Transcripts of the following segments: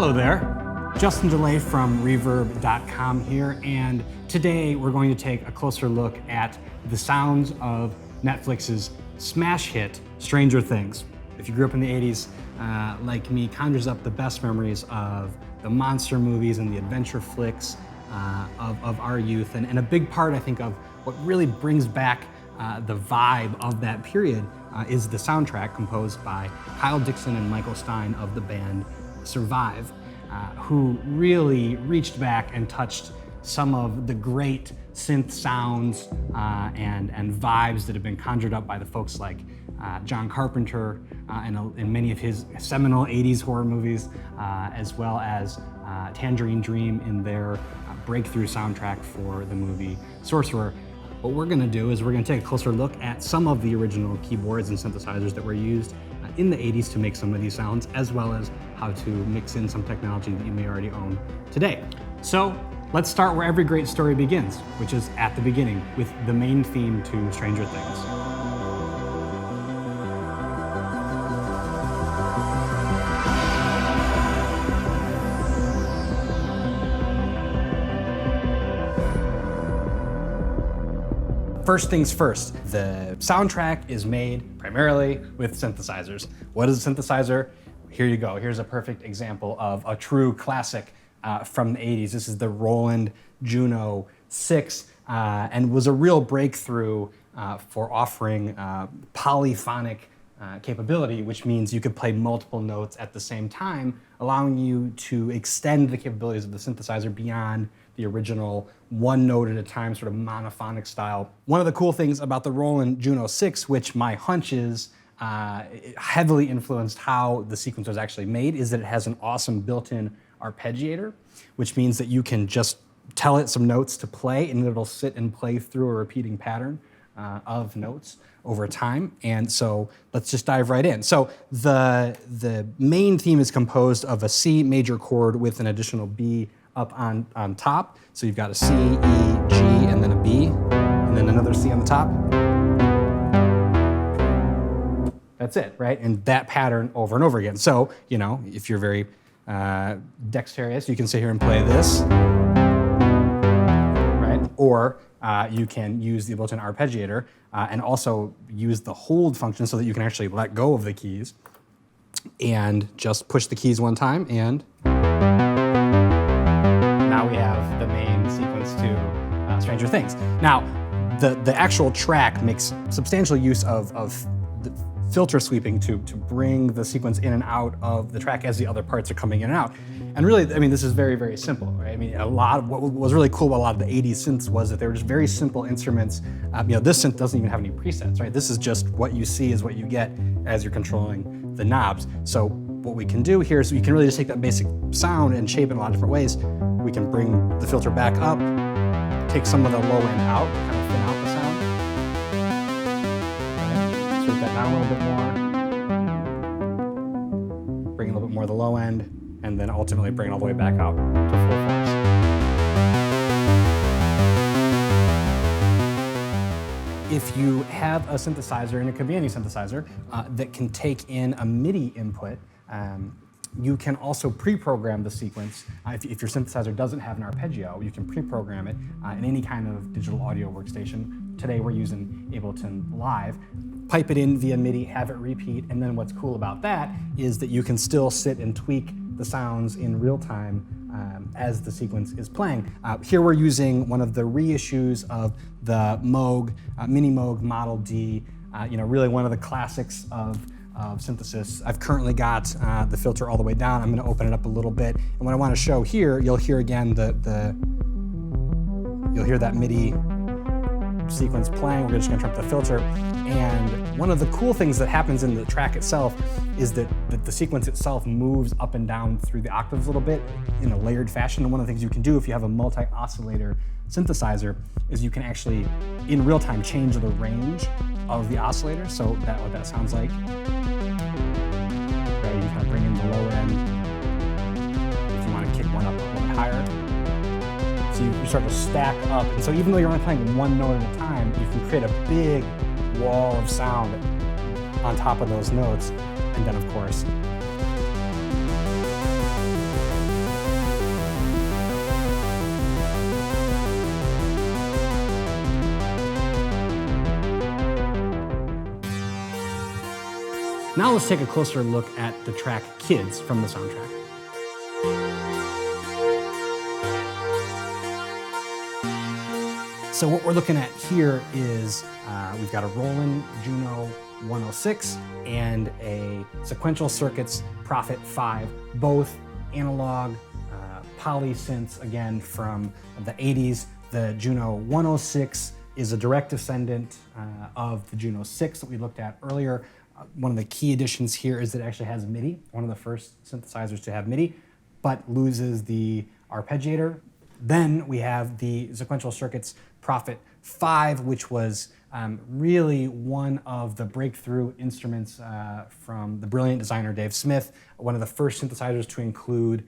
Hello there, Justin DeLay from Reverb.com here, and today we're going to take a closer look at the sounds of Netflix's smash hit, Stranger Things. If you grew up in the 80s, like me, conjures up the best memories of the monster movies and the adventure flicks of our youth, and a big part, I think, of what really brings back the vibe of that period is the soundtrack composed by Kyle Dixon and Michael Stein of the band Survive, who really reached back and touched some of the great synth sounds and vibes that have been conjured up by the folks like John Carpenter and many of his seminal 80s horror movies, as well as Tangerine Dream in their breakthrough soundtrack for the movie Sorcerer. What we're gonna do is we're gonna take a closer look at some of the original keyboards and synthesizers that were used in the 80s to make some of these sounds, as well as how to mix in some technology that you may already own today. So let's start where every great story begins, which is at the beginning with the main theme to Stranger Things. First things first, the soundtrack is made primarily with synthesizers. What is a synthesizer? Here you go. Here's a perfect example of a true classic from the 80s. This is the Roland Juno 6 and was a real breakthrough for offering polyphonic capability, which means you could play multiple notes at the same time, allowing you to extend the capabilities of the synthesizer beyond the original one note at a time sort of monophonic style. One of the cool things about the Roland Juno 6, which my hunch is heavily influenced how the sequence was actually made, is that it has an awesome built-in arpeggiator, which means that you can just tell it some notes to play and it'll sit and play through a repeating pattern of notes over time. And so let's just dive right in. So the main theme is composed of a C major chord with an additional B up on top. So you've got a C, E, G, and then a B, and then another C on the top. That's it, right? And that pattern over and over again. So, you know, if you're very dexterous, you can sit here and play this, right? Or you can use the built-in arpeggiator and also use the hold function so that you can actually let go of the keys and just push the keys one time, and now we have the main sequence to Stranger Things. Now, the actual track makes substantial use of the filter sweeping to bring the sequence in and out of the track as the other parts are coming in and out. And really, I mean, this is very, very simple, right? I mean, a lot of what was really cool about a lot of the 80s synths was that they were just very simple instruments. You know, this synth doesn't even have any presets, right? This is just what you see is what you get as you're controlling the knobs. So what we can do here is we can really just take that basic sound and shape it in a lot of different ways. We can bring the filter back up, take some of the low end out, kind of thin out the sound. Okay. Sweep that down a little bit more. Bring a little bit more of the low end, and then ultimately bring it all the way back out to full force. If you have a synthesizer, and it could be any synthesizer, that can take in a MIDI input, you can also pre-program the sequence. If your synthesizer doesn't have an arpeggio, you can pre-program it in any kind of digital audio workstation. Today we're using Ableton Live. Pipe it in via MIDI, have it repeat, and then what's cool about that is that you can still sit and tweak the sounds in real time as the sequence is playing. Here we're using one of the reissues of the Moog, Mini Moog Model D, you know, really one of the classics of synthesis. I've currently got the filter all the way down. I'm gonna open it up a little bit. And what I wanna show here, you'll hear again you'll hear that MIDI sequence playing. We're just gonna turn up the filter. And one of the cool things that happens in the track itself is that the sequence itself moves up and down through the octaves a little bit in a layered fashion. And one of the things you can do if you have a multi-oscillator synthesizer is you can actually, in real time, change the range of the oscillator. So what that sounds like. Okay, you kind of bring in the lower end if you want to kick one up a little bit higher. So you start to stack up. And so even though you're only playing one note at a time, you can create a big wall of sound on top of those notes. And then, of course, Now let's take a closer look at the track Kids from the soundtrack. So what we're looking at here is we've got a Roland Juno 106 and a Sequential Circuits Prophet 5, both analog poly synths, again from the 80s. The Juno 106 is a direct descendant of the Juno 6 that we looked at earlier. One of the key additions here is that it actually has MIDI, one of the first synthesizers to have MIDI, but loses the arpeggiator. Then we have the Sequential Circuits Prophet 5, which was really one of the breakthrough instruments from the brilliant designer Dave Smith, one of the first synthesizers to include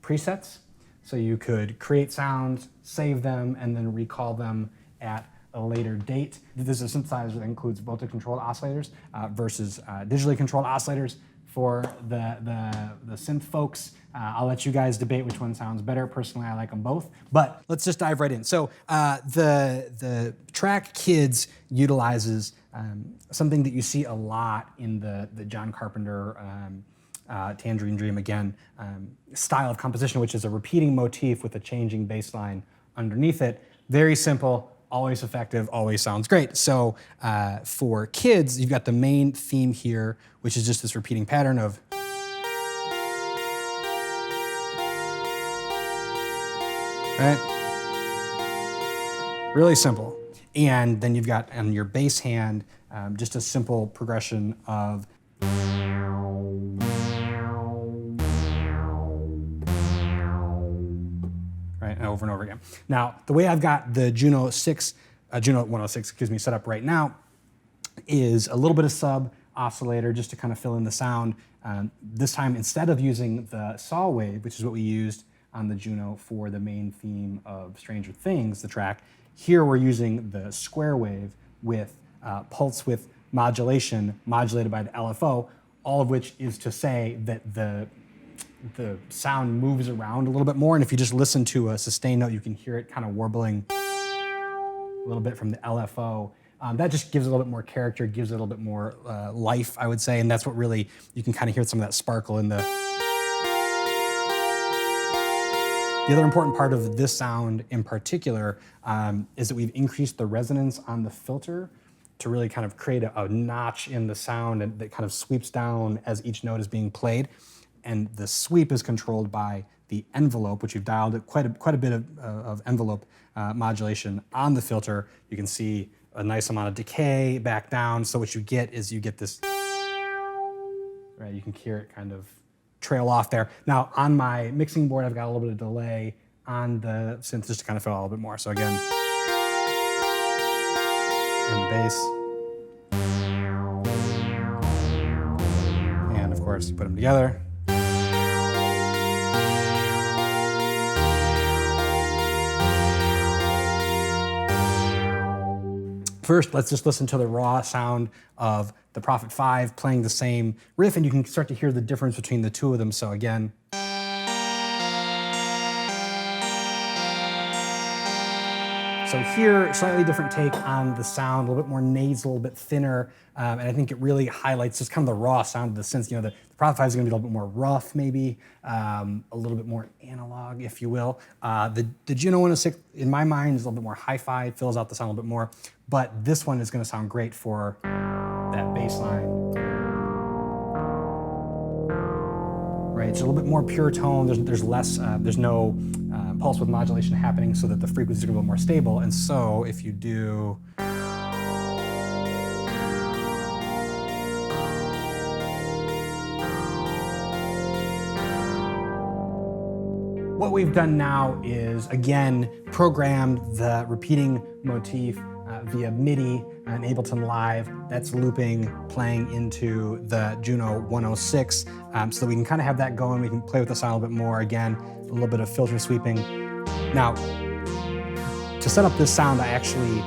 presets. So you could create sounds, save them, and then recall them at a later date. This is a synthesizer that includes voltage-controlled oscillators versus digitally controlled oscillators. For the synth folks, I'll let you guys debate which one sounds better. Personally, I like them both, but let's just dive right in. So the track Kids utilizes something that you see a lot in the John Carpenter Tangerine Dream, again, style of composition, which is a repeating motif with a changing bass line underneath it. Very simple, always effective, always sounds great. So for Kids, you've got the main theme here, which is just this repeating pattern of right? Really simple. And then you've got on your bass hand, just a simple progression of right, and over and over again. Now, the way I've got the Juno 106, excuse me, set up right now is a little bit of sub oscillator just to kind of fill in the sound. This time, instead of using the saw wave, which is what we used on the Juno for the main theme of Stranger Things, the track, here we're using the square wave with pulse width modulation modulated by the LFO, all of which is to say that the sound moves around a little bit more. And if you just listen to a sustained note, you can hear it kind of warbling a little bit from the LFO. That just gives it a little bit more character, gives it a little bit more life, I would say. And that's what really, you can kind of hear some of that sparkle in the... The other important part of this sound in particular is that we've increased the resonance on the filter to really kind of create a notch in the sound and that kind of sweeps down as each note is being played. And the sweep is controlled by the envelope, which we've dialed quite a bit of envelope modulation on the filter. You can see a nice amount of decay back down. So what you get is you get this, right? You can hear it kind of trail off there. Now on my mixing board, I've got a little bit of delay on the synth just to kind of fill out a little bit more. So again, in the bass. And of course, you put them together. First, let's just listen to the raw sound of the Prophet 5 playing the same riff, and you can start to hear the difference between the two of them. So again. So here, slightly different take on the sound, a little bit more nasal, a bit thinner, and I think it really highlights just kind of the raw sound of the synths. You know, the Prophet 5 is going to be a little bit more rough, maybe, a little bit more analog, if you will. The Juno 106, in my mind, is a little bit more hi-fi, it fills out the sound a little bit more, but this one is going to sound great for that bass line. Right, it's a little bit more pure tone. There's less, there's no pulse width modulation happening, so that the frequencies are a little more stable. And so if you do, what we've done now is, again, programmed the repeating motif via MIDI and Ableton Live. That's looping, playing into the Juno 106, so that we can kind of have that going. We can play with the sound a little bit more. Again, a little bit of filter sweeping. Now, to set up this sound, I actually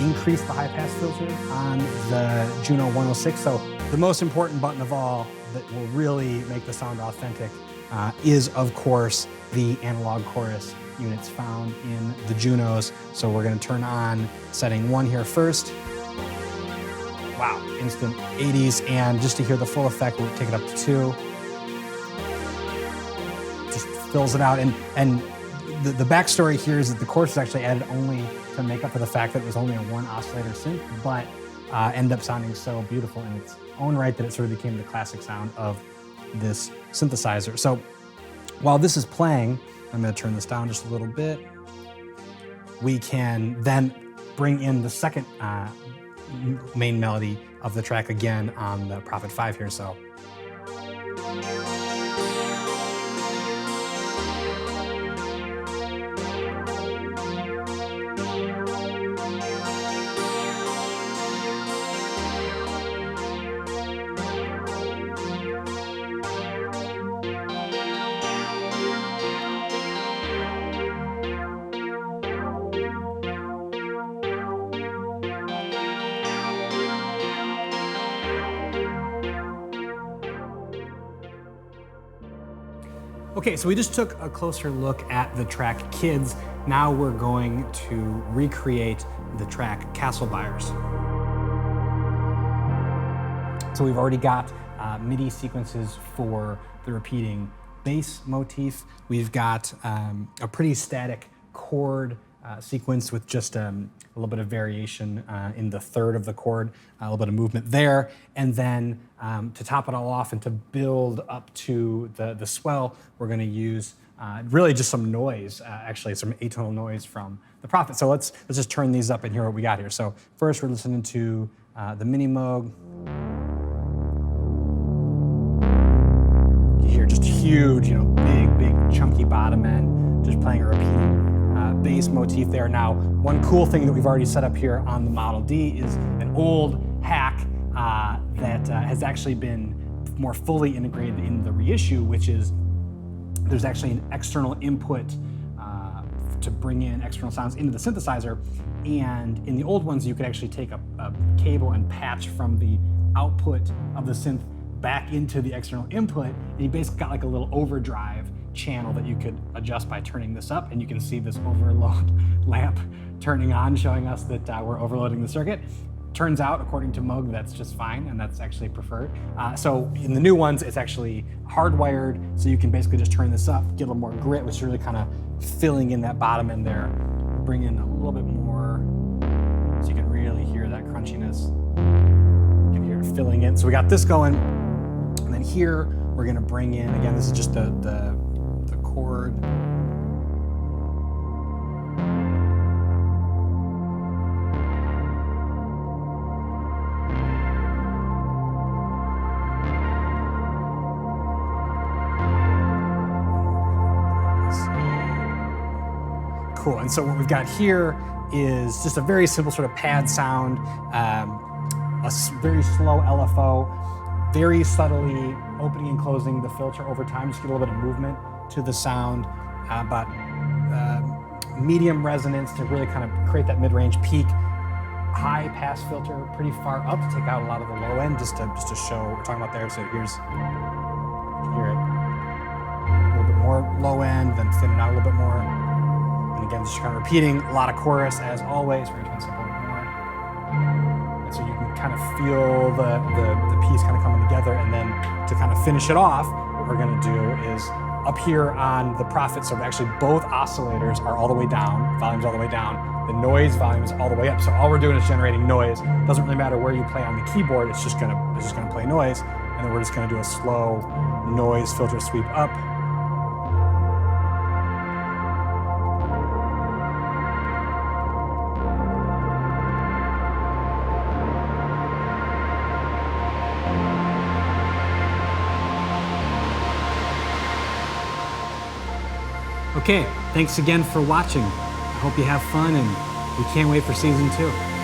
increased the high-pass filter on the Juno 106. So the most important button of all that will really make the sound authentic is, of course, the analog chorus units found in the Junos. So we're going to turn on setting 1 here first. wow, instant 80s. And just to hear the full effect, we'll take it up to 2. Just fills it out. And the backstory here is that the chorus was actually added only to make up for the fact that it was only a 1 oscillator synth, but ended up sounding so beautiful in its own right that it sort of became the classic sound of this synthesizer. So while this is playing, I'm going to turn this down just a little bit. We can then bring in the second main melody of the track again on the Prophet 5 here. So. Okay, so we just took a closer look at the track Kids. Now we're going to recreate the track Castle Byers. So we've already got MIDI sequences for the repeating bass motif. We've got a pretty static chord sequence with just a little bit of variation in the third of the chord, a little bit of movement there. And then to top it all off and to build up to the swell, we're gonna use really just some noise, actually some atonal noise from the Prophet. So let's just turn these up and hear what we got here. So first we're listening to the mini Moog. You hear just huge, big chunky bottom end, just playing a repeating bass motif there. Now, one cool thing that we've already set up here on the Model D is an old hack that has actually been more fully integrated in the reissue, which is there's actually an external input to bring in external sounds into the synthesizer. And in the old ones, you could actually take a cable and patch from the output of the synth back into the external input, and you basically got like a little overdrive channel that you could adjust by turning this up, and you can see this overload lamp turning on, showing us that we're overloading the circuit. Turns out, according to Moog, that's just fine, and that's actually preferred. So in the new ones, it's actually hardwired, so you can basically just turn this up, get a little more grit, which is really kind of filling in that bottom end there. Bring in a little bit more, so you can really hear that crunchiness. You can hear it filling in. So we got this going, and then here we're gonna bring in, again, this is just the chord. Cool, and so what we've got here is just a very simple sort of pad sound, a very slow LFO, very subtly opening and closing the filter over time, just get a little bit of movement to the sound, but medium resonance to really kind of create that mid-range peak, high pass filter pretty far up to take out a lot of the low end, just to show what we're talking about there. So here's, hear it, a little bit more low end, then thin it out a little bit more. And again, just kind of repeating a lot of chorus as always. We're going to turn this up a little bit more. And so you can kind of feel the piece kind of coming together. And then to kind of finish it off, what we're going to do is up here on the Prophet, so actually both oscillators are all the way down, volume's all the way down, the noise volume is all the way up. So all we're doing is generating noise. It doesn't really matter where you play on the keyboard, it's just gonna play noise. And then we're just gonna do a slow noise filter sweep up. Okay, thanks again for watching. I hope you have fun, and we can't wait for season 2.